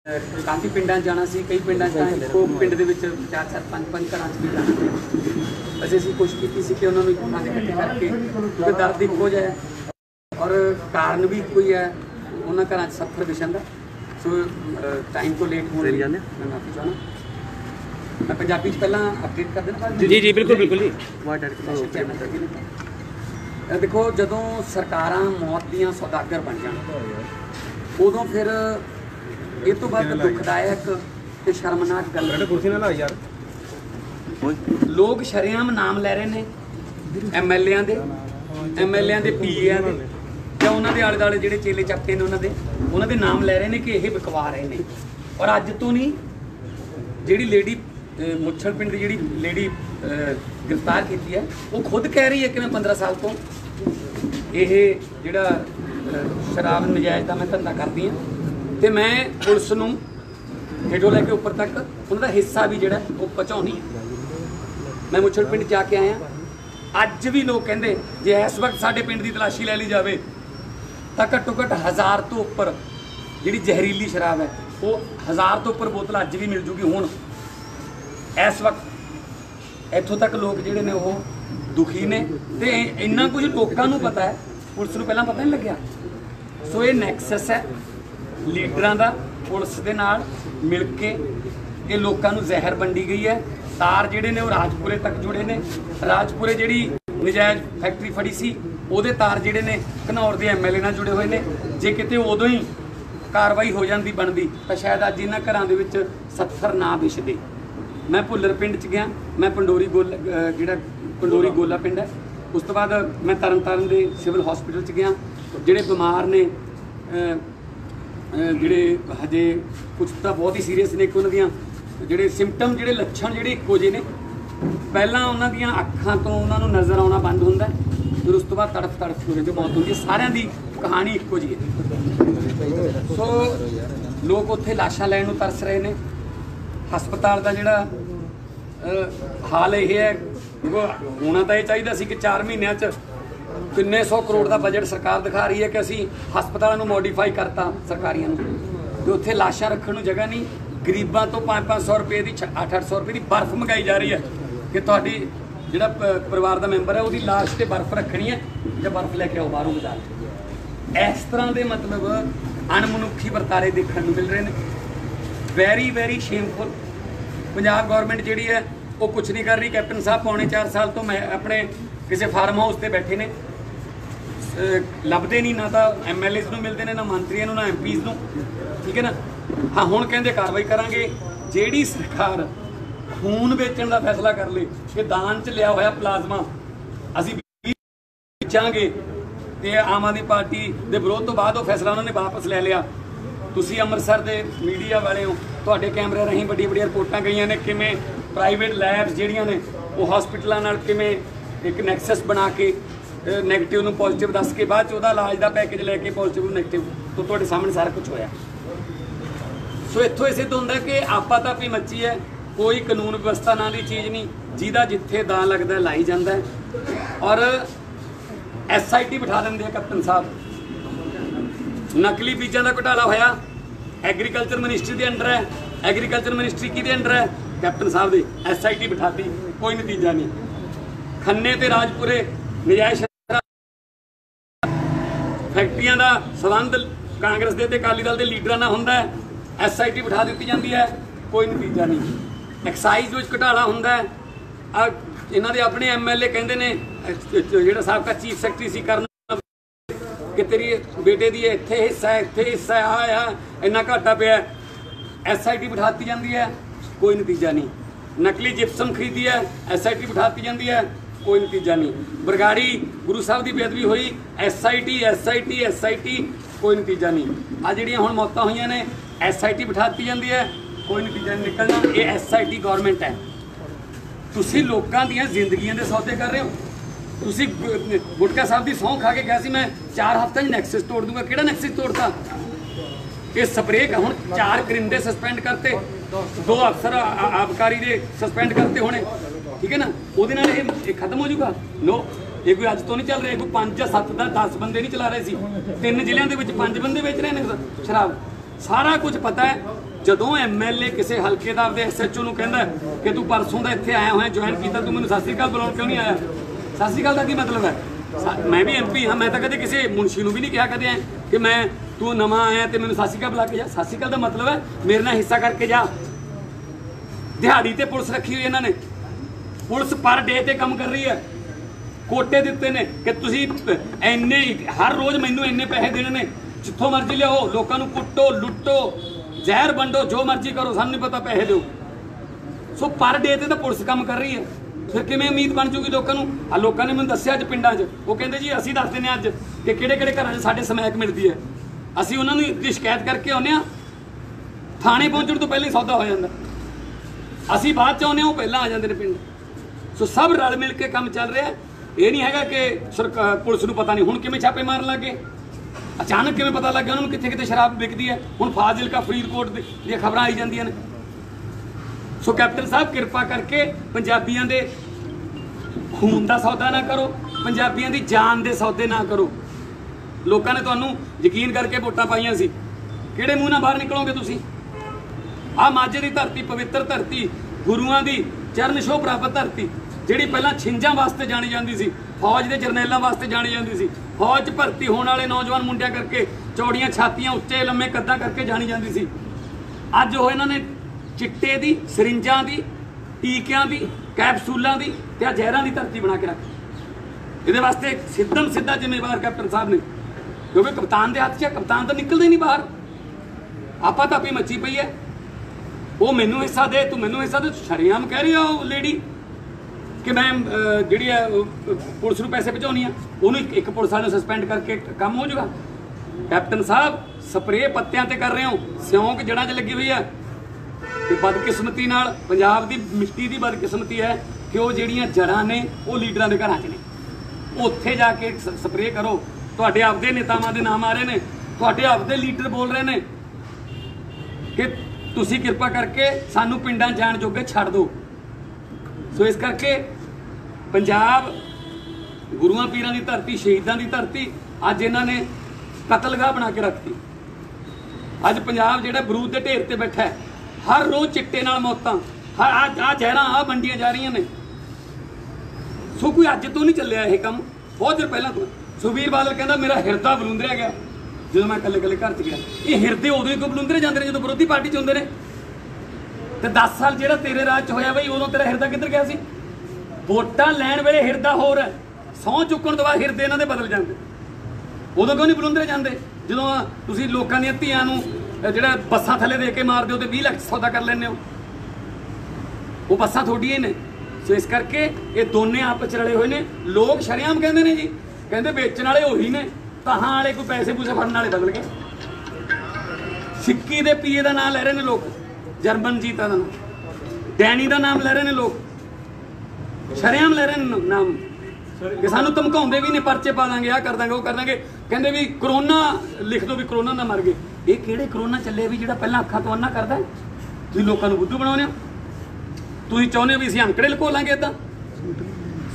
काफ़ी पिंडां जाना सी, कई पिंडां इको पिंड दे विच 4-4-5-5 घरां च भी जाना पिया। असीं कोशिश की सी कि उन्होंने इक थां ते इकट्ठे करके, क्योंकि दर्द इक्को जिहा है और कारण भी इक्को ही है उन्हां घरां च सफर विछन दा। सो टाइम तो लेट होने मैं माफ़ी चाहना। मैं पंजाबी च पहलां अपडेट कर देना। जी बिल्कुल बिल्कुल जी। देखो, जदों सरकारां मौत दीयां सौदागर बन जाण उदों फिर ये तो बाद दुखदायक ते शर्मनाक गल लोग शरेआम नाम लै रहे ने एमएलए दे पीए दे ते उन्हां दे आले दुआले जिहड़े चेले चपटे ने उन्हां दे नाम लै रहे ने कि ये विकवा रहे ने। और अज तो नहीं, जिहड़ी लेडी मुच्छल पिंड की जिहड़ी लेडी गिरफ्तार की है वो खुद कह रही है कि मैं 15 साल तो ये जिहड़ा शराब नजायज़ का मैं धंधा करती हाँ तो मैं पुलिस नूं हेठों लैके उपर तक उन्होंने हिस्सा भी जिहड़ा वो पहुँचाउणी है। मैं मुच्छल पिंड जाके आया, अज भी लोग कहिंदे जे इस वक्त साडे पिंड की तलाशी लै ली जाए तो घट्टो घट्ट 1000 तो उपर जिहड़ी जहरीली शराब है वो 1000 तो उपर बोतल अज भी मिल जूगी। हुण इस वक्त इत्थों तक लोग जिहड़े ने वो दुखी ने ते इन्ना कुछ लोगों को पता है, पुलिस नूं पहलां पता नहीं लग्या। सो ये नैक्सस है लीडरां दा पुलिस दे नाल मिल के ये लोगों को जहर वंडी गई है। तार जिहड़े ने वो राजपुरे तक जुड़े ने। राजपुरे जिहड़ी नजायज़ फैक्ट्री फड़ी सी उहदे तार जिहड़े ने घनौर दे एमएलए नाल जुड़े हुए ने। जे किते उदों ही कार्रवाई हो जाती बनती तो शायद अज इन्हां घरां दे विच 70 ना विछदे। मैं भुल्लर पिंड च गया, मैं पंडोरी गोला जिहड़ा पंडोरी गोला पिंड है, उस तो बाद मैं तरन तारण दे सिविल हॉस्पिटल च गया। जिहड़े बीमार ने जिहड़े हजे कुछ तो बहुत ही सीरीयस ने, उन्हां दियां जिहड़े सिम्पटम जिहड़े लक्षण जिहड़े इक्को जे ने। पहलां उन्हां दियां अखां तो उन्हां नूं नज़र आउणा बंद हुंदा है, फिर उस तो बाद तड़फ तड़फ होने जो मौत होंदी है। सारिਆਂ दी कहानी इक्को जी है। सो लोग उत्थे लाशां लैण नूं तरस रहे ने। हस्पताल का जिहड़ा हाल यह है, होना तो यह चाहिए सी कि 4 महीनों च किन्ने 100 करोड़ का बजट सरकार दिखा रही है कि असी हस्पतालों को मॉडिफाई करता सरकारियों तो उत्थे लाशां रखण नूं जगह नहीं। गरीबां तो 500-500 रुपए की 800-800 रुपए की बर्फ मंगाई जा रही है कि तुहाडी जिहड़ा परिवार का मैंबर है उसकी लाश से बर्फ रखनी है या बर्फ लैके आओ बाहरों बाजार। इस तरह के मतलब अणमनुखी वरतारे देखने को मिल रहे हैं। Very shameful. पंजाब गौरमेंट जिहड़ी है वो कुछ नहीं कर रही। कैप्टन साहब पौने 4 साल तो मैं अपने किसी फार्म हाउस से बैठे ने, लभदे नहीं ना तो एमएलएस नूं मिलते हैं ना मंत्रियों नूं ना एमपीज़ नूं, ठीक है ना। हाँ हुण कहंदे कार्रवाई करांगे। जिहड़ी सरकार खून बेचण का फैसला कर ले कि दान च लिया होया प्लाज्मा असीं बेचांगे ते आम आदमी पार्टी के विरोध तो बाद वो फैसला उन्होंने वापस ले लिया। तुसी अमृतसर के मीडिया वाले हो, तुहाडे कैमरे राहीं बड़ी रिपोर्टां गईयां ने किवें प्राइवेट लैब्स जिहड़ियां ने वो हॉस्पिटलों नाल किवें एक नैक्सस बना के नैगेटिव नूं पॉजिटिव दस के बाद उहदा इलाज का पैकेज लैके पॉजिटिव नूं नैगेटिव तो तुहाडे सामने सारा कुछ होया। सो इत्थों ये सिद्ध होंदा कि आपातापी मची है, कोई कानून व्यवस्था नाम की चीज़ नहीं, जिहदा जिथे दां लगदा लाई जांदा है। और SIT बिठा देंगे कैप्टन साहब। नकली बीजां का घोटाला होया एग्रीकल्चर मिनिस्ट्री के अंडर है। एग्रीकल्चर मिनिस्ट्री किहदे अंडर है? कैप्टन साहब दे। SIT बिठाती, कोई नतीजा नहीं। खन्ने ते राजपुरे नजायज़ फैक्ट्रियां का संबंध कांग्रेस के अकाली दल के लीडरां नाल हुंदा है, SIT बिठा दी जाती है, कोई नतीजा नहीं। एक्साइज विच घोटाला हुंदा है, इन्हां दे अपने MLA कहंदे ने जिहड़ा साबका चीफ सैकटरी सी करन कि तेरी बेटे की इत्थे हिस्सा है, इत्थे हिस्सा आया इन्ना घाटा पिया। SIT बिठाती जाती है, कोई नतीजा नहीं। नकली जिप्सम खरीदी है, SIT बिठाती जाती है, कोई नतीजा नहीं। बरगाड़ी गुरु साहब की बेअदबी हुई, SIT कोई नतीजा नहीं। आ जिहड़ियां हुण मौतां होईयां ने SIT बिठाती जाती है, कोई नतीजा नहीं निकलना। ये SIT गौरमेंट है। तुसीं लोकां दीयां जिंदगियां दे सौदे कर रहे हो। तुसीं गुटका साहब की सौं खा के कहा मैं 4 हफ्ते नैक्सस तोड़ दूंगा। किहड़ा नैक्सस तोड़ता? ये स्प्रे का हुण 4 करिंदे सस्पेंड करते, 2 अफसर आबकारी दे सस्पेंड करते होने, ठीक है ना। उहदे नाल ये खत्म हो जाऊगा? नो, ये कोई अज तो नहीं चल रहा। कोई 5 या 7 10 बंदे नहीं चला रहे सी। 3 जिलों के 5 बंदे बेच रहे हैं शराब। सारा कुछ पता है। ਜਦੋਂ ਐਮਐਲਏ ਕਿਸੇ ਹਲਕੇ ਦਾ ਆਪਦੇ ਐਸਐਚਓ ਨੂੰ ਕਹਿੰਦਾ ਕਿ ਤੂੰ ਪਰਸੋਂ ਦਾ ਇੱਥੇ ਆਇਆ ਹੋਇਆ ਜੁਆਇਨ ਕੀਤਾ, ਤੂੰ ਮੈਨੂੰ ਸਤਿ ਸ੍ਰੀ ਅਕਾਲ ਬੁਲਾਉਣ ਕਿਉਂ ਨਹੀਂ ਆਇਆ? ਸਤਿ ਸ੍ਰੀ ਅਕਾਲ ਦਾ ਕੀ ਮਤਲਬ ਹੈ? ਮੈਂ ਵੀ ਐਮਪੀ ਹਾਂ, ਮੈਂ ਤਾਂ ਕਦੇ ਕਿਸੇ ਮੁਨਸ਼ੀ ਨੂੰ ਵੀ ਨਹੀਂ ਕਿਹਾ ਕਦੇ ਐ ਕਿ ਮੈਂ ਤੂੰ ਨਵਾਂ ਆਇਆ ਤੇ ਮੈਨੂੰ ਸਤਿ ਸ੍ਰੀ ਅਕਾਲ ਬੁਲਾ ਕੇ ਜਾ। ਸਤਿ ਸ੍ਰੀ ਅਕਾਲ ਦਾ ਮਤਲਬ ਹੈ ਮੇਰੇ ਨਾਲ ਹਿੱਸਾ ਕਰਕੇ ਜਾ। ਦਿਹਾੜੀ ਤੇ ਪੁਲਿਸ ਰੱਖੀ ਹੋਈ ਇਹਨਾਂ ਨੇ, ਪੁਲਿਸ ਪਰ ਡੇ ਤੇ ਕੰਮ ਕਰ ਰਹੀ ਹੈ। ਕੋਟੇ ਦਿੱਤੇ ਨੇ ਕਿ ਤੁਸੀਂ ਇੰਨੇ ਹਰ ਰੋਜ਼ ਮੈਨੂੰ ਇੰਨੇ ਪੈਸੇ ਦੇਣੇ ਨੇ, ਜਿੱਥੋਂ ਮਰਜ਼ੀ ਲਿਆਓ, ਲੋਕਾਂ ਨੂੰ ਕੁੱਟੋ, ਲੁੱਟੋ, ਜ਼ਹਿਰ ਵੰਡੋ, ਜੋ ਮਰਜ਼ੀ ਕਰੋ, ਸਾਨੂੰ ਨਹੀਂ ਪਤਾ, ਪੈਸੇ ਦਿਓ। ਸੋ ਪਰ ਡੇ ਤੇ ਤਾਂ ਪੁਲਿਸ ਕੰਮ ਕਰ ਰਹੀ ਹੈ। ਫਿਰ ਕਿਵੇਂ ਉਮੀਦ ਬਣ ਜੂਗੀ ਲੋਕਾਂ ਨੂੰ? ਆ ਲੋਕਾਂ ਨੇ ਮੈਨੂੰ ਦੱਸਿਆ ਅੱਜ ਪਿੰਡਾਂ 'ਚ, ਉਹ ਕਹਿੰਦੇ ਜੀ ਅਸੀਂ ਦੱਸ ਦਿੰਦੇ ਹਾਂ ਅੱਜ ਕਿ ਕਿਹੜੇ ਕਿਹੜੇ ਘਰਾਂ 'ਚ ਸਾਡੇ ਸਮੈਕ ਮਿਲਦੀ ਹੈ। ਅਸੀਂ ਉਹਨਾਂ ਨੂੰ ਦੀ ਸ਼ਿਕਾਇਤ ਕਰਕੇ ਆਉਂਦੇ ਹਾਂ, ਥਾਣੇ ਪਹੁੰਚਣ ਤੋਂ ਪਹਿਲਾਂ ਹੀ ਸੌਦਾ ਹੋ ਜਾਂਦਾ। ਅਸੀਂ ਬਾਅਦ 'ਚ ਆਉਂਦੇ ਹਾਂ, ਉਹ ਪਹਿਲਾਂ ਆ ਜਾਂਦੇ ਨੇ ਪਿੰਡ। ਸੋ ਸਭ ਰਲ ਮਿਲ ਕੇ ਕੰਮ ਚੱਲ ਰਿਹਾ। ਇਹ ਨਹੀਂ ਹੈਗਾ ਕਿ ਪੁਲਿਸ ਨੂੰ ਪਤਾ ਨਹੀਂ। ਹੁਣ ਕਿਵੇਂ ਛਾਪੇ ਮਾਰਨ ਲੱਗੇ, ਅਚਾਨਕ ਕਿਵੇਂ ਪਤਾ ਲੱਗ ਗਿਆ ਉਹਨਾਂ ਨੂੰ ਕਿੱਥੇ ਕਿੱਥੇ ਸ਼ਰਾਬ ਵਿਕਦੀ ਹੈ। ਹੁਣ ਫਾਜ਼ਿਲਕਾ, ਫਰੀਦਕੋਟ ਦੀਆਂ ਖਬਰਾਂ ਆਈ ਜਾਂਦੀਆਂ ਨੇ। ਸੋ ਕੈਪਟਨ ਸਾਹਿਬ ਕਿਰਪਾ ਕਰਕੇ ਪੰਜਾਬੀਆਂ ਦੇ ਖੂਨ ਦਾ ਸੌਦਾ ਨਾ ਕਰੋ, ਪੰਜਾਬੀਆਂ ਦੀ ਜਾਨ ਦੇ ਸੌਦੇ ਨਾ ਕਰੋ। ਲੋਕਾਂ ਨੇ ਤੁਹਾਨੂੰ ਯਕੀਨ ਕਰਕੇ ਵੋਟਾਂ ਪਾਈਆਂ ਸੀ, ਕਿਹੜੇ ਮੂੰਹ ਨਾਲ ਬਾਹਰ ਨਿਕਲੋਗੇ ਤੁਸੀਂ? ਆਹ ਮਾਝੇ ਦੀ ਧਰਤੀ, ਪਵਿੱਤਰ ਧਰਤੀ, ਗੁਰੂਆਂ ਦੀ ਚਰਨ ਛੋਹ ਪ੍ਰਾਪਤ ਧਰਤੀ, ਜਿਹੜੀ ਪਹਿਲਾਂ ਛਿੰਝਾਂ ਵਾਸਤੇ ਜਾਣੀ ਜਾਂਦੀ ਸੀ, ਫੌਜ ਦੇ ਜਰਨੈਲਾਂ ਵਾਸਤੇ ਜਾਣੀ ਜਾਂਦੀ ਸੀ, ਫੌਜ 'ਚ ਭਰਤੀ ਹੋਣ ਵਾਲੇ ਨੌਜਵਾਨ ਮੁੰਡਿਆਂ ਕਰਕੇ, ਚੌੜੀਆਂ ਛਾਤੀਆਂ, ਉੱਚੇ ਲੰਮੇ ਕੱਦਾਂ ਕਰਕੇ ਜਾਣੀ ਜਾਂਦੀ ਸੀ। ਅੱਜ ਉਹ ਇਹਨਾਂ ਨੇ ਚਿੱਟੇ ਦੀ, ਸਰਿੰਜਾਂ ਦੀ, ਟੀਕਿਆਂ ਦੀ, ਕੈਪਸੂਲਾਂ ਦੀ ਤੇ ਆ ਜ਼ਹਿਰਾਂ ਦੀ ਧਰਤੀ ਬਣਾ ਕੇ ਰੱਖੀ। ਇਹਦੇ ਵਾਸਤੇ ਸਿੱਧਮ ਸਿੱਧਾ ਜ਼ਿੰਮੇਵਾਰ ਕੈਪਟਨ ਸਾਹਿਬ ਨੇ, ਕਿਉਂਕਿ ਕਪਤਾਨ ਦੇ ਹੱਥ 'ਚ, ਕਪਤਾਨ ਤਾਂ ਨਿਕਲਦਾ ਹੀ ਨਹੀਂ ਬਾਹਰ। ਆਪਾਂ ਤਾਂ ਆਪਣੀ ਮੱਛੀ ਪਈ ਹੈ, ਉਹ ਮੈਨੂੰ ਹਿੱਸਾ ਦੇ, ਤੂੰ ਮੈਨੂੰ ਹਿੱਸਾ ਦੇ। ਸ਼ਰੇਆਮ ਕਹਿ ਰਹੀ ਆ ਉਹ ਲੇਡੀ ਕਿ ਮੈਂ ਜਿਹੜੀ ਹੈ ਪੁਲਿਸ ਨੂੰ ਪੈਸੇ ਪਹੁੰਚਾਉਣੀ ਆ, ਉਹਨੂੰ ਇੱਕ ਪੁਲਿਸ ਵਾਲੇ ਨੂੰ ਸਸਪੈਂਡ ਕਰਕੇ ਕੰਮ ਹੋ ਜਾਊਗਾ। ਕੈਪਟਨ ਸਾਹਿਬ ਸਪਰੇਅ ਪੱਤਿਆਂ ਤੇ ਕਰ ਰਹੇ ਹੋ, ਸਿਉਂਕ ਜੜ੍ਹਾਂ 'ਚ ਲੱਗੀ ਹੋਈ ਹੈ। ਤੇ ਬਦਕਿਸਮਤੀ ਨਾਲ ਪੰਜਾਬ ਦੀ ਮਿੱਟੀ ਦੀ ਬਦਕਿਸਮਤੀ ਹੈ ਕਿ ਉਹ ਜਿਹੜੀਆਂ ਜੜ੍ਹਾਂ ਨੇ ਉਹ ਲੀਡਰਾਂ ਦੇ ਘਰਾਂ 'ਚ ਨੇ। ਉੱਥੇ ਜਾ ਕੇ ਸਪਰੇਅ ਕਰੋ। ਤੁਹਾਡੇ ਆਪਦੇ ਨੇਤਾਵਾਂ ਦੇ ਨਾਮ ਆ ਰਹੇ ਨੇ, ਤੁਹਾਡੇ ਆਪਦੇ ਲੀਡਰ ਬੋਲ ਰਹੇ ਨੇ ਕਿ ਤੁਸੀਂ ਕਿਰਪਾ ਕਰਕੇ ਸਾਨੂੰ ਪਿੰਡਾਂ ਜਾਣ ਜੋਗੇ ਛੱਡ ਦਿਓ। ਸੋ ਇਸ ਕਰਕੇ ਪੰਜਾਬ ਗੁਰੂਆਂ ਪੀਰਾਂ ਦੀ ਧਰਤੀ, ਸ਼ਹੀਦਾਂ ਦੀ ਧਰਤੀ, ਅੱਜ ਇਹਨਾਂ ਨੇ ਕਤਲਗਾਹ ਬਣਾ ਕੇ ਰੱਖਤੀ। ਅੱਜ ਪੰਜਾਬ ਜਿਹੜਾ ਬਰੂਦ ਦੇ ਢੇਰ ਤੇ ਬੈਠਾ ਹੈ, ਹਰ ਰੋਜ਼ ਚਿੱਟੇ ਨਾਲ ਮੌਤਾਂ, ਆ ਜ਼ਹਿਰਾਂ ਆ ਵੰਡੀਆਂ ਜਾ ਰਹੀਆਂ ਨੇ। ਸੋ ਕੋਈ ਅੱਜ ਤੋਂ ਨਹੀਂ ਚੱਲਿਆ ਇਹ ਕੰਮ, ਬਹੁਤ ਦਿਨ ਪਹਿਲਾਂ ਤੋਂ। ਸੁਖਬੀਰ ਬਾਦਲ ਕਹਿੰਦਾ ਮੇਰਾ ਹਿਰਦਾ ਬਲੁੰਦਰਿਆ ਗਿਆ ਜਦੋਂ ਮੈਂ ਇਕੱਲੇ ਇਕੱਲੇ ਘਰ 'ਚ ਗਿਆ। ਇਹ ਹਿਰਦੇ ਉਦੋਂ ਹੀ ਬਲੁੰਦਰੇ ਜਾਂਦੇ ਨੇ ਜਦੋਂ ਵਿਰੋਧੀ ਪਾਰਟੀ 'ਚ ਹੁੰਦੇ ਨੇ। ਤੇ 10 ਸਾਲ ਜਿਹੜਾ ਤੇਰੇ ਰਾਜ 'ਚ ਹੋਇਆ ਬਈ, ਉਦੋਂ ਤੇਰਾ ਹਿਰਦਾ ਕਿੱਧਰ ਗਿਆ ਸੀ? ਵੋਟਾਂ ਲੈਣ ਵੇਲੇ ਹਿਰਦਾ ਹੋਰ ਹੈ, ਸਹੁੰ ਚੁੱਕਣ ਤੋਂ ਬਾਅਦ ਹਿਰਦੇ ਇਹਨਾਂ ਦੇ ਬਦਲ ਜਾਂਦੇ। ਉਦੋਂ ਕਿਉਂ ਨਹੀਂ ਬਲੁੰਦਰੇ ਜਾਂਦੇ ਜਦੋਂ ਤੁਸੀਂ ਲੋਕਾਂ ਦੀਆਂ ਧੀਆਂ ਨੂੰ ਜਿਹੜਾ ਬੱਸਾਂ ਥੱਲੇ ਦੇ ਕੇ ਮਾਰਦੇ ਹੋ ਤੇ 20 ਲੱਖ ਸੌਦਾ ਕਰ ਲੈਂਦੇ ਹੋ? ਉਹ ਬੱਸਾਂ ਤੁਹਾਡੀਆਂ ਨੇ। ਸੋ ਇਸ ਕਰਕੇ ਇਹ ਦੋਨੇ ਆਪਸ 'ਚ ਰਲੇ ਹੋਏ ਨੇ। ਲੋਕ ਸ਼ਰੇਆਮ ਕਹਿੰਦੇ ਨੇ ਜੀ, ਕਹਿੰਦੇ ਵੇਚਣ ਵਾਲੇ ਉਹੀ ਨੇ, ਤਾਹਾਂ ਵਾਲੇ ਕੋਈ ਪੈਸੇ ਪੂਸੇ ਫੜਨ ਵਾਲੇ ਬਦਲ ਗਏ। ਸਿੱਕੀ ਦੇ ਪੀਏ ਦਾ ਨਾਮ ਲੈ ਰਹੇ ਨੇ ਲੋਕ, ਜਰਮਨਜੀਤ ਦਾ ਨਾਮ, ਡੈਨੀ ਦਾ ਨਾਮ ਲੈ ਰਹੇ ਨੇ ਲੋਕ, ਸ਼ਰੇਆਮ ਲੈ ਰਹੇ ਨੇ ਨਾਮ ਕਿ ਸਾਨੂੰ ਧਮਕਾਉਂਦੇ ਵੀ ਨੇ, ਪਰਚੇ ਪਾ ਦਾਂਗੇ, ਆਹ ਕਰ ਦਾਂਗੇ, ਉਹ ਕਰ ਦਾਂਗੇ। ਕਹਿੰਦੇ ਵੀ ਕਰੋਨਾ ਲਿਖ ਦੋ ਵੀ ਕਰੋਨਾ ਨਾ ਮਰ ਗਏ। ਇਹ ਕਿਹੜੇ ਕਰੋਨਾ ਚੱਲੇ ਵੀ ਜਿਹੜਾ ਪਹਿਲਾਂ ਅੱਖਾਂ ਤੋਂ ਅੰਨਾ ਕਰਦਾ? ਤੁਸੀਂ ਲੋਕਾਂ ਨੂੰ ਬੁੱਧੂ ਬਣਾਉਂਦੇ ਹੋ। ਤੁਸੀਂ ਚਾਹੁੰਦੇ ਹੋ ਵੀ ਅਸੀਂ ਅੰਕੜੇ ਲੁਕੋ ਲਾਂਗੇ ਇੱਦਾਂ।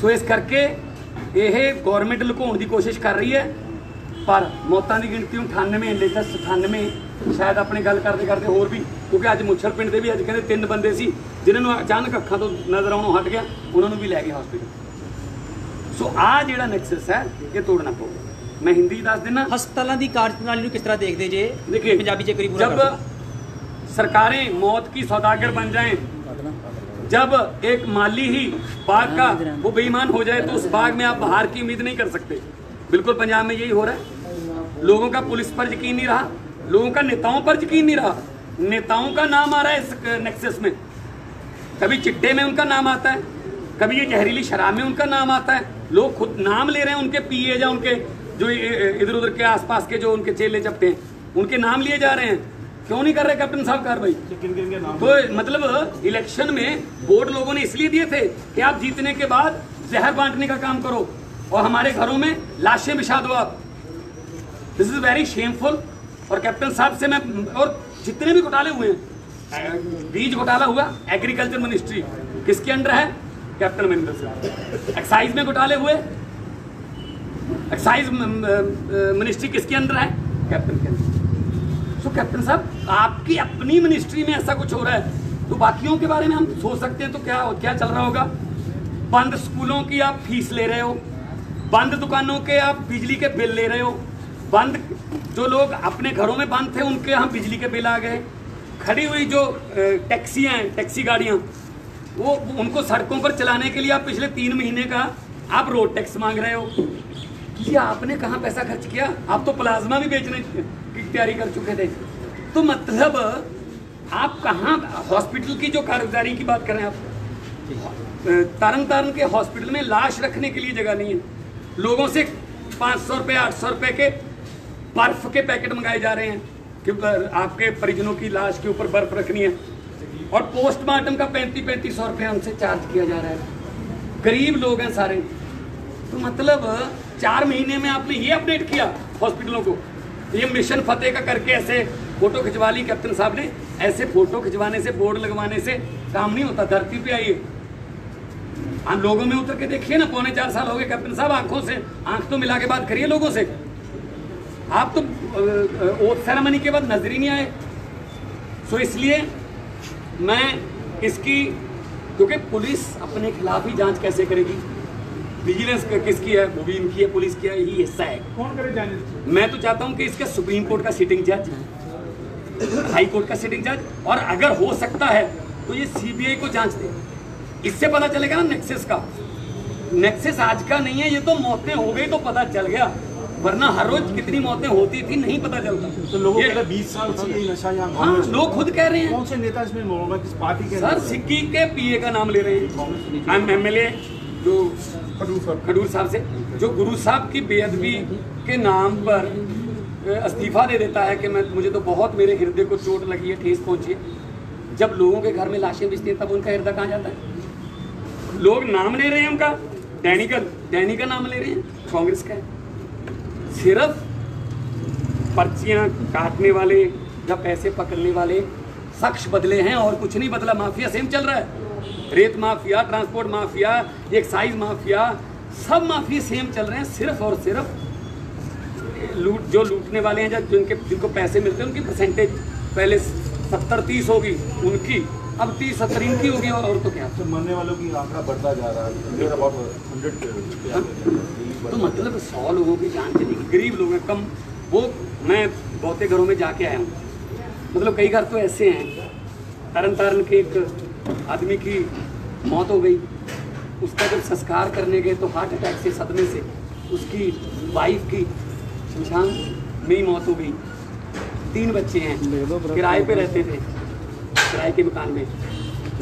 ਸੋ ਇਸ ਕਰਕੇ ਇਹ ਗੌਰਮੈਂਟ ਲੁਕਾਉਣ ਦੀ ਕੋਸ਼ਿਸ਼ ਕਰ ਰਹੀ ਹੈ। ਪਰ ਮੌਤਾਂ ਦੀ ਗਿਣਤੀ 98 ਲੇਖਾ 97 ਸ਼ਾਇਦ ਆਪਣੀ ਗੱਲ ਕਰਦੇ ਕਰਦੇ ਹੋਰ ਵੀ, ਕਿਉਂਕਿ ਅੱਜ ਮੁੱਛੜ ਪਿੰਡ ਦੇ ਵੀ ਅੱਜ ਕਹਿੰਦੇ 3 ਬੰਦੇ ਸੀ ਜਿਨ੍ਹਾਂ ਨੂੰ ਅਚਾਨਕ ਅੱਖਾਂ ਤੋਂ ਨਜ਼ਰ ਆਉਣੋਂ ਹਟ ਗਿਆ, ਉਹਨਾਂ ਨੂੰ ਵੀ ਲੈ ਗਏ ਹਸਪੀਟਲ। ਸੋ ਆਹ ਜਿਹੜਾ ਨੈਕਸਸ ਹੈ ਇਹ ਤੋੜਨਾ ਪਊਗਾ। मैं हिंदी दस देना। ਹਸਪਤਾਲਾਂ ਦੀ ਕਾਰਜਪ੍ਰਣਾਲੀ ਨੂੰ ਕਿਸ ਤਰ੍ਹਾਂ ਦੇਖਦੇ ਜੇ? देखिए पंजाबी च करीब जब सरकारें मौत की सौदागर बन जाएं, जब एक माली ही बाग का वो बेईमान हो जाए, तो उस बाग में आप बाहर की उम्मीद नहीं कर सकते। बिल्कुल पंजाब में यही हो रहा है। लोगों का पुलिस पर यकीन नहीं रहा, लोगों का नेताओं पर यकीन नहीं रहा। नेताओं का नाम आ रहा है इस नेक्सस में, कभी चिट्टे में उनका नाम आता है, कभी ये जहरीली शराब में उनका नाम आता है। लोग खुद नाम ले रहे हैं, उनके पीए या उनके जो इधर उधर के आसपास के जो उनके चेले चपटे हैं, उनके नाम लिए जा रहे हैं। क्यों नहीं कर रहे कैप्टन साहब कार्रवाई? तो मतलब इलेक्शन में वोट लोगों ने इसलिए दिए थे कि आप जीतने के बाद जहर बांटने का काम करो और हमारे घरों में लाशें बिछा दो आप। This is very shameful. और कैप्टन साहब से मैं, और जितने भी घोटाले हुए हैं, बीज घोटाला हुआ, एग्रीकल्चर मिनिस्ट्री किसके अंडर है? कैप्टन अमरिंदर सिंह। एक्साइज में घोटाले हुए, एक्साइज मिनिस्ट्री किसके अंदर है? कैप्टन के अंदर। तो कैप्टन साहब आपकी अपनी मिनिस्ट्री में ऐसा कुछ हो रहा है तो बाकियों के बारे में हम सोच सकते हैं तो क्या चल रहा होगा। बंद स्कूलों की आप फीस ले रहे हो, बंद दुकानों के आप बिजली के बिल ले रहे हो, बंद जो लोग अपने घरों में बंद थे उनके यहाँ बिजली के बिल आ गए, खड़ी हुई जो टैक्सियाँ हैं, टैक्सी गाड़ियाँ, वो उनको सड़कों पर चलाने के लिए आप पिछले 3 महीने का आप रोड टैक्स मांग रहे हो। ये आपने कहाँ पैसा खर्च किया? आप तो प्लाज्मा भी बेचने की तैयारी कर चुके थे। तो मतलब आप कहाँ हॉस्पिटल की जो कारगुजारी की बात कर रहे हैं आप, तारन के हॉस्पिटल में लाश रखने के लिए जगह नहीं है। लोगों से 500 रुपये 800 रुपये के बर्फ के पैकेट मंगाए जा रहे हैं कि आपके परिजनों की लाश के ऊपर बर्फ रखनी है, और पोस्टमार्टम का 3500 रुपये उनसे चार्ज किया जा रहा है। गरीब लोग हैं सारे। तो मतलब 4 महीने में आपने ये अपडेट किया हॉस्पिटलों को। ये मिशन फतेह का करके ऐसे फोटो खिंचवा ली कैप्टन साहब ने। ऐसे फोटो खिंचवाने से, बोर्ड लगवाने से काम नहीं होता। धरती पे आइए, हम लोगों में उतर के देखिए ना। 3.25 साल हो गए कैप्टन साहब, आंखों से आंख तो मिला के बात करिए लोगों से। आप तो ओथ सेरेमनी के बाद नजर ही नहीं आए। सो इसलिए मैं इसकी, क्योंकि पुलिस अपने खिलाफ ही जांच कैसे करेगी? विजिलेंस किसकी है? वो भी इनकी है, पुलिस की है, यही हिस्सा है। कौन करे जांच? मैं तो चाहता हूं कि इसका सुप्रीम कोर्ट का सिटिंग जज, हाई कोर्ट का सिटिंग जज, और अगर हो सकता है तो ये सीबीआई को जांच दे। इससे पता चलेगा ना नेक्सस का। नेक्सस आज का नहीं है, ये तो मौतें हो गई तो पता चल गया, वरना हर रोज कितनी मौतें होती थी नहीं पता चलता। तो लोगों के 20 साल से ये नशा यहाँ हाँ, लोग खुद कह रहे हैं। कौन से नेता इसमें इन्वॉल्व है, किस पार्टी के? सर सिक्की के पीए का नाम ले रहे हैं। एमएलए जो खडूर साहब से, जो गुरु साहब की बेअदबी के नाम पर इस्तीफा दे देता है कि मुझे तो बहुत मेरे हृदय को चोट लगी है, ठेस पहुंची है। जब लोगों के घर में लाशें बिछती हैं तब उनका हृदय कहाँ जाता है? लोग नाम ले रहे हैं उनका, डैनी का नाम ले रहे हैं, कांग्रेस का है। सिर्फ पर्चियां काटने वाले या पैसे पकड़ने वाले शख्स बदले हैं और कुछ नहीं बदला। माफिया सेम चल रहा है। रेत mafia, transport mafia, excise mafia, सब माफिया सेम चल रहे हैं। सिर्फ और सिर्फ जो लूटने वाले हैं, जिनको पैसे मिलते हैं, उनकी परसेंटेज पहले 70-30 होगी उनकी, अब 30-70 इनकी होगी। और तो क्या, तो मरने वालों की आंकड़ा बढ़ता जा रहा है। तो मतलब 100 लोगों की जान चलेगी। गरीब लोग हैं, कम वो। मैं बहुते घरों में जाके आया हूँ, मतलब कई घर तो ऐसे हैं। तरन के एक आदमी की मौत हो गई, उसका जब संस्कार करने गए तो हार्ट अटैक से, सदमे से उसकी वाइफ की शमशान में ही मौत हो गई। 3 बच्चे हैं, किराए पे रहते थे, किराए के मकान में।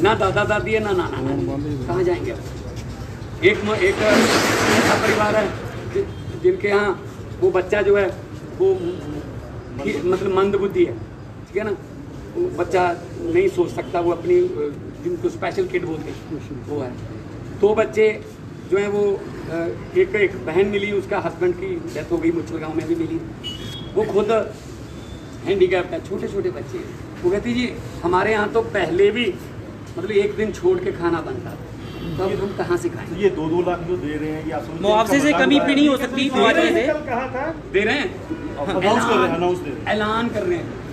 ना दादा दादी है ना नाना नानी, कहाँ जाएंगे अब? एक ऐसा परिवार है जिनके यहाँ वो बच्चा जो है वो मतलब मंद बुद्धि है, ठीक है ना, वो बच्चा नहीं सोच सकता, वो अपनी जिनको स्पेशल किड बोलते हैं वो है। 2 बच्चे जो हैं वो एक बहन मिली, उसका हस्बैंड की डेथ हो गई, मुचल गाँव में भी मिली। वो खुद हैंडीकैप्ट है, छोटे छोटे बच्चे हैं। वो कहती जी हमारे यहाँ तो पहले भी मतलब एक दिन छोड़ के खाना बनता था, तो अब हम कहाँ से खाएं? ये 2-2 लाख जो दे रहे हैं, ये आप मुआवजे से कमी भी नहीं हो सकती? कहा था दे रहे हैं, ऐलान कर रहे हैं।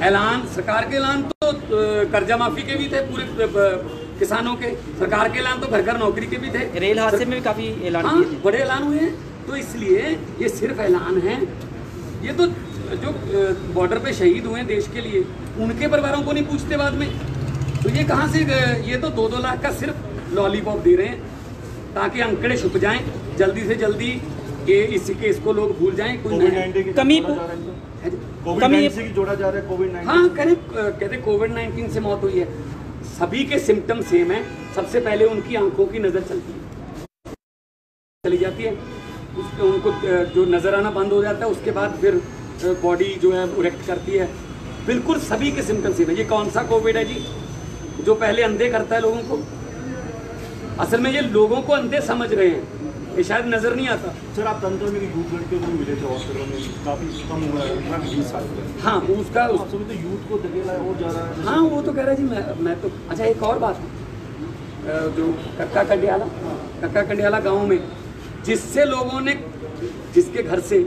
ऐलान, सरकार के ऐलान तो कर्जा माफी के भी थे पूरे किसानों के, सरकार के ऐलान तो घर घर नौकरी के भी थे, रेल हादसे में भी काफी ऐलान हाँ, किए थे। बड़े ऐलान हुए हैं। तो इसलिए ये सिर्फ ऐलान है। ये तो जो बॉर्डर पे शहीद हुए हैं देश के लिए, उनके परिवारों को नहीं पूछते बाद में। तो ये कहाँ से, ये तो 2-2 लाख का सिर्फ लॉलीपॉप दे रहे हैं ताकि अंकड़े छुप जाएं, जल्दी से जल्दी ये इसी केस को लोग भूल जाएं। कोई कमी से जोड़ा जा रहा है कोविड-19। हाँ, कहते कोविड-19 से मौत हुई है। सभी के सिम्टम सेम है। सबसे पहले उनकी आंखों की नजर चली जाती है, उनको जो नजर आना बंद हो जाता है, उसके बाद फिर बॉडी जो है रिएक्ट करती है। बिल्कुल सभी के सिम्टम सेम है। ये कौन सा कोविड है जी जो पहले अंधे करता है लोगों को? असल में ये लोगों को अंधे समझ रहे हैं, ये शायद नजर नहीं आता। सर आप तंत्र में यूथ लड़के को मिले थे हॉस्पिटल में, काफी कम हुआ है 20 साल में। हाँ, उसका तो यूथ को धकेला और जा रहा है। हाँ, वो तो कह रहा है जी मैं तो। अच्छा, एक और बात है, जो कक्का कंडियाला गाँव में जिससे लोगों ने, जिसके घर से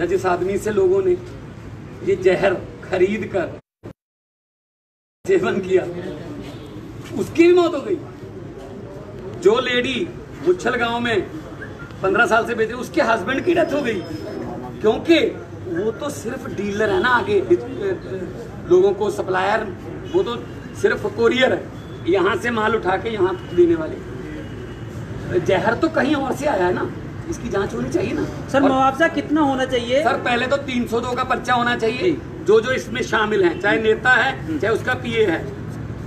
या जिस आदमी से लोगों ने ये जहर खरीद कर सेवन किया, उसकी भी मौत हो गई। जो लेडी मुच्छल गांव में 15 साल से बेच रही, उसके हस्बैंड की डेथ हो गई, क्योंकि वो तो सिर्फ डीलर है ना, आगे लोगों को सप्लायर, वो तो सिर्फ कोरियर है, यहाँ से माल उठा के यहाँ देने वाले। जहर तो कहीं और से आया है ना, इसकी जांच होनी चाहिए ना सर। मुआवजा कितना होना चाहिए सर? पहले तो 302 का पर्चा होना चाहिए। जो जो इसमें शामिल हैं, चाहे नेता है चाहे उसका पीए है,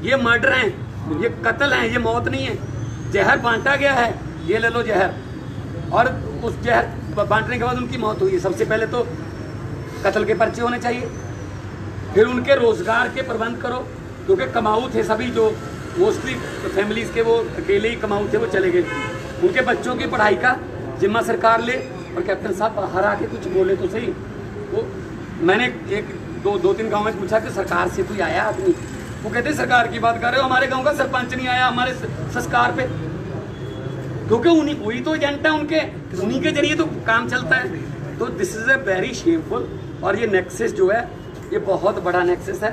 ये मर्डर है, ये कत्ल है, ये मौत नहीं है। जहर बांटा गया है, ये ले लो जहर, और उस जहर बांटने के बाद उनकी मौत हुई है। सबसे पहले तो कत्ल के पर्चे होने चाहिए, फिर उनके रोजगार के प्रबंध करो, क्योंकि कमाऊ थे सभी, जो मोस्टली फैमिलीज के वो अकेले ही कमाऊ थे, वो चले गए। उनके बच्चों की पढ़ाई का जिम्मा सरकार ले। और कैप्टन साहब बाहर आके कुछ बोले तो सही। वो मैंने एक दो तीन गांव में पूछा कि सरकार से कोई आया आदमी? वो कहते सरकार की बात कर रहे हो, हमारे गांव का सरपंच नहीं आया हमारे संस्कार पे, क्योंकि उन्हीं वही तो एजेंट है उनके, उन्हीं के जरिए तो काम चलता है। तो this is a very shameful. और ये नेक्सस जो है, ये बहुत बड़ा नेक्सस है।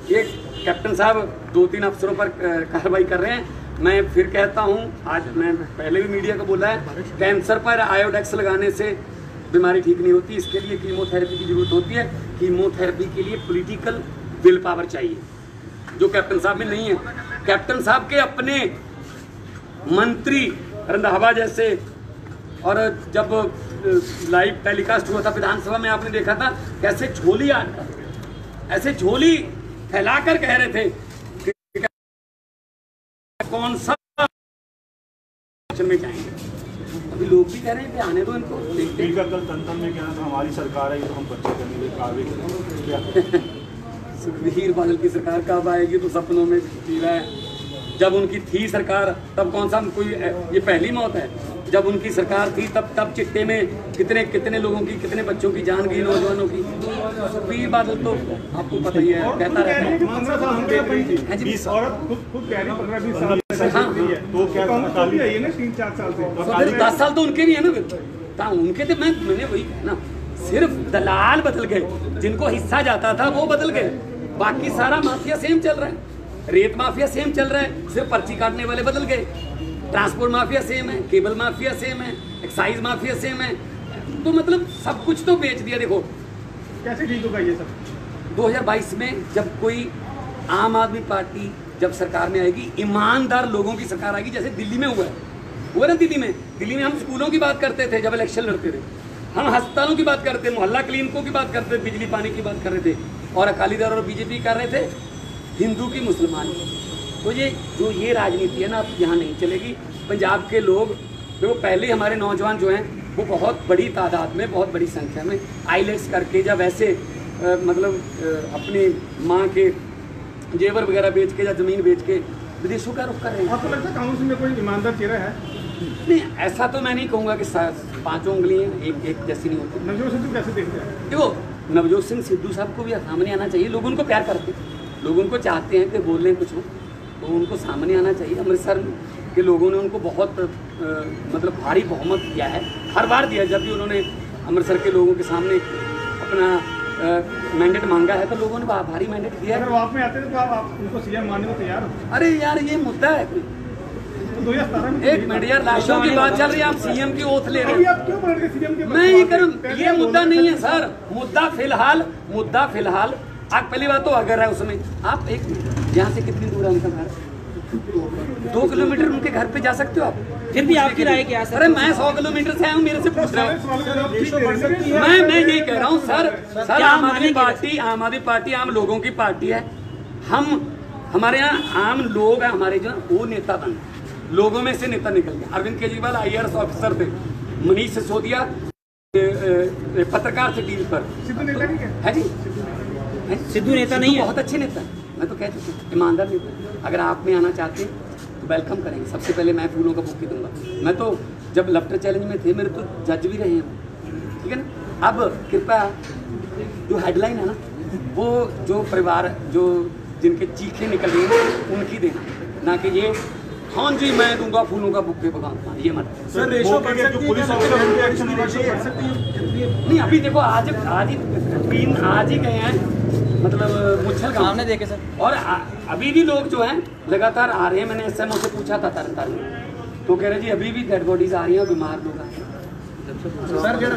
ये कैप्टन साहब 2-3 अफसरों पर कार्रवाई कर रहे हैं। मैं फिर कहता हूँ, आज मैं पहले भी मीडिया को बोला है, कैंसर पर आयोडेक्स लगाने से बीमारी ठीक नहीं होती, इसके लिए कीमोथेरेपी की जरूरत होती है। कीमोथेरेपी के लिए पॉलिटिकल विल पावर चाहिए, जो कैप्टन साहब में नहीं है। कैप्टन साहब के अपने मंत्री रंधावा जैसे, और जब लाइव टेलीकास्ट हुआ था विधानसभा में, आपने देखा था कैसे झोली आकर, ऐसे झोली फैलाकर कह रहे थे कि कौन सा में जाएंगे। अभी लोग भी कह रहे हैं कि आने दो इनको, देखते हैं। कल तंत्र में कहना था हमारी सरकार है, ये तो हम पर्चे करने के लिए कार्रवाई करेंगे। सुखबीर बादल की सरकार कब आएगी तो सपनों में जी रहा है। जब उनकी थी सरकार तब कौन सा कोई, ये पहली मौत है। जब उनकी सरकार थी तब चिट्टे में कितने कितने लोगों की, कितने बच्चों की जान गई, नौजवानों की। सुखबीर बादल तो आपको पता ही है, कहता रहता है। 15 साल हम देख रही थी, 20 औरत खुद कह रही 15-20 साल तो क्या 3-4 साल से 10 साल तो उनके भी है ना। फिर उनके तो मैंने वही ना, सिर्फ दलाल बदल गए, जिनको हिस्सा जाता था वो बदल गए, बाकी सारा माफिया सेम चल रहा है। रेत माफिया सेम चल रहा है, सिर्फ पर्ची काटने वाले बदल गए। ट्रांसपोर्ट माफिया सेम है, केबल माफिया सेम है, एक्साइज माफिया सेम है। तो मतलब सब कुछ तो बेच दिया। देखो कैसे ठीक होगा ये सब? 2022 में जब कोई आम आदमी पार्टी जब सरकार में आएगी, ईमानदार लोगों की सरकार आएगी, जैसे दिल्ली में हुआ ना। दिल्ली में हम स्कूलों की बात करते थे जब इलेक्शन लड़ते थे, हम अस्पतालों की बात करते, मोहल्ला क्लिनिकों की बात करते, बिजली पानी की बात कर रहे थे, और अकाली दल और बीजेपी कर रहे थे हिंदू की मुसलमान की। तो ये राजनीति है ना, अब यहाँ नहीं चलेगी। पंजाब के लोग देखो, पहले हमारे नौजवान जो हैं वो बहुत बड़ी तादाद में, बहुत बड़ी संख्या में आईलेट्स करके, जब ऐसे अपनी माँ के जेवर वगैरह बेच के या जमीन बेच के विदेशों का रुख कर रहे हैं। आपको लगता है कांग्रेस में कोई ईमानदार चेहरा है? नहीं, ऐसा तो मैं नहीं कहूँगा कि 5 उंगलियाँ एक जैसी नहीं होती। नवजोत सिद्धू कैसे देखते हैं? देखो, नवजोत सिंह सिद्धू साहब को भी सामने आना चाहिए। लोग उनको प्यार करते हैं, लोग उनको चाहते हैं कि बोल लें कुछ हो, तो उनको सामने आना चाहिए। अमृतसर के लोगों ने उनको बहुत भारी बहुमत दिया है, हर बार दिया। जब भी उन्होंने अमृतसर के लोगों के सामने अपना मैंडेट मांगा है तो लोगों ने भारी मैंडेट दिया है। अगर वो आप में आते थे तो आप उनको सीएम मानने को तैयार हो? अरे यार, ये मुद्दा है कोई। तो 2017 में एक मिनट यार, लाशों की बात चल रही है, आप सीएम की ओथ ले रहे अभी हैं। आप क्यों बोल रहे सीएम के? मैं ये करूँ, ये मुद्दा नहीं है सर। मुद्दा फिलहाल आप पहली बात तो अगर है उसमें, आप एक मिनट, यहाँ से कितनी दूर है उनका घर? 2 किलोमीटर उनके घर पे जा सकते हो आप? फिर भी आपकी राय क्या सर? अरे मैं 100 किलोमीटर से आया हूँ, मेरे से पूछ रहा हूँ। मैं यही कह रहा हूँ सर, आम आदमी पार्टी आम लोगों की पार्टी है। हमारे यहाँ आम लोग हैं, हमारे जो वो नेता बन, लोगों में से नेता निकल गए। अरविंद केजरीवाल IAS ऑफिसर थे, मनीष सिसोदिया पत्रकार थे टीवी पर। सिद्धू नेता नहीं है जी? सिद्धू नेता नहीं है, बहुत अच्छे नेता, मैं तो कह चुका हूँ, ईमानदार नेता। अगर आप में आना चाहते हैं तो वेलकम करेंगे। सबसे पहले मैं फूलों का बुके दूंगा। मैं तो जब लफ्टर चैलेंज में थे, मेरे तो जज भी रहे हैं, ठीक है ना। अब कृपया जो हेडलाइन है ना, वो जो परिवार जो जिनके चीखें निकल रही हैं उनकी देना, ना कि ये हाँ जी मैं दूंगा फूलों का बुके भगवान, ये मत। सर रेशो बढ़ सकती है, पुलिस ऑफिसर एक्शन बढ़ सकती है। नहीं, अभी देखो आज ही गए हैं मतलब मुच्छल गाँव सामने देखे सर। और अभी भी लोग जो हैं लगातार आ रहे हैं। मैंने एसएमओ से पूछा था तरन तारण में, तो कह रहे जी अभी भी डेड बॉडीज आ रही हैं और बीमार लोग आ रहे हैं। ਸਰ ਜਿਹੜਾ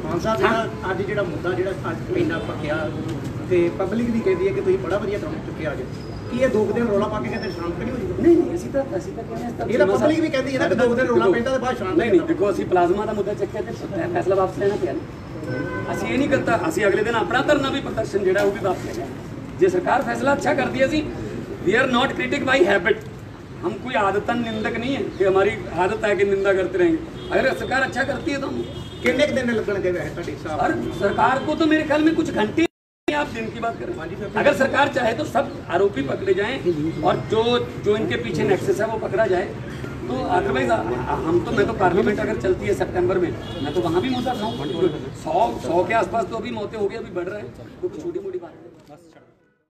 ਮਾਨ ਸਾਹਿਬ ਜਿਹੜਾ ਅੱਜ ਜਿਹੜਾ ਮੁੱਦਾ ਜਿਹੜਾ ਅੱਜ ਪੈਂਦਾ ਪੱਕਿਆ ਤੇ ਪਬਲਿਕ ਵੀ ਕਹਿੰਦੀ ਹੈ ਕਿ ਤੁਸੀਂ ਬੜਾ ਵਧੀਆ ਕੰਮ ਚੁੱਕਿਆ ਅੱਜ ਕੀ ਇਹ 2 ਦਿਨ ਰੌਲਾ ਪਾ ਕੇ ਕਹਿੰਦੇ ਸ਼ਾਂਤ ਨਹੀਂ ਹੋ ਜਾਊਗਾ नहीं नहीं ਅਸੀਂ ਤਾਂ ਕਹਿੰਦੇ ਹਾਂ ਤਾਂ ਇਹਦਾ ਪਬਲਿਕ ਵੀ ਕਹਿੰਦੀ ਹੈ ਨਾ ਕਿ 2 ਦਿਨ ਰੌਲਾ ਪੈਂਦਾ ਤੇ ਬਾਅਦ ਸ਼ਾਂਤ ਨਹੀਂ ਨਹੀਂ ਦੇਖੋ ਅਸੀਂ ਪਲਾਜ਼ਮਾ ਦਾ ਮੁੱਦਾ ਚੱਕਿਆ ਤੇ ਫੈਸਲਾ ਵਾਪਸ ਲੈਣਾ ਪਿਆ ਨਾ। ਅਸੀਂ ਇਹ ਨਹੀਂ ਕਰਤਾ, ਅਸੀਂ ਅਗਲੇ ਦਿਨ ਆਪਣਾ ਧਰਨਾ ਵੀ ਪ੍ਰਦਰਸ਼ਨ ਜਿਹੜਾ ਉਹ ਵੀ ਵਾਪਸ ਲੈ ਲਿਆ। ਜੇ ਸਰਕਾਰ ਫੈਸਲਾ अच्छा करती है, we are not critic by habit, हम कोई आदतन निंदक नहीं है कि हमारी आदत है कि निंदा करते रहेंगे। अगर सरकार अच्छा करती है तो हम ਕਿੰਨੇ ਕੁ ਦਿਨ ਲੱਗਣਗੇ ਵੈਸੇ ਤੁਹਾਡੇ ਹਿਸਾਬ और सरकार को तो मेरे ख्याल में कुछ घंटे ही, आप दिन की बात करें। अगर सरकार चाहे तो सब आरोपी पकड़े जाएं और जो इनके पीछे नेक्सस है वो पकड़ा जाए। तो अदरवाइज हम तो, मैं तो पार्लियामेंट अगर चलती है सितंबर में, मैं तो वहाँ भी मुद्दा उठाऊँ। 100 के आसपास तो अभी मौतें हो गई, अभी बढ़ रहे हैं, तो छोटी मोटी बात है।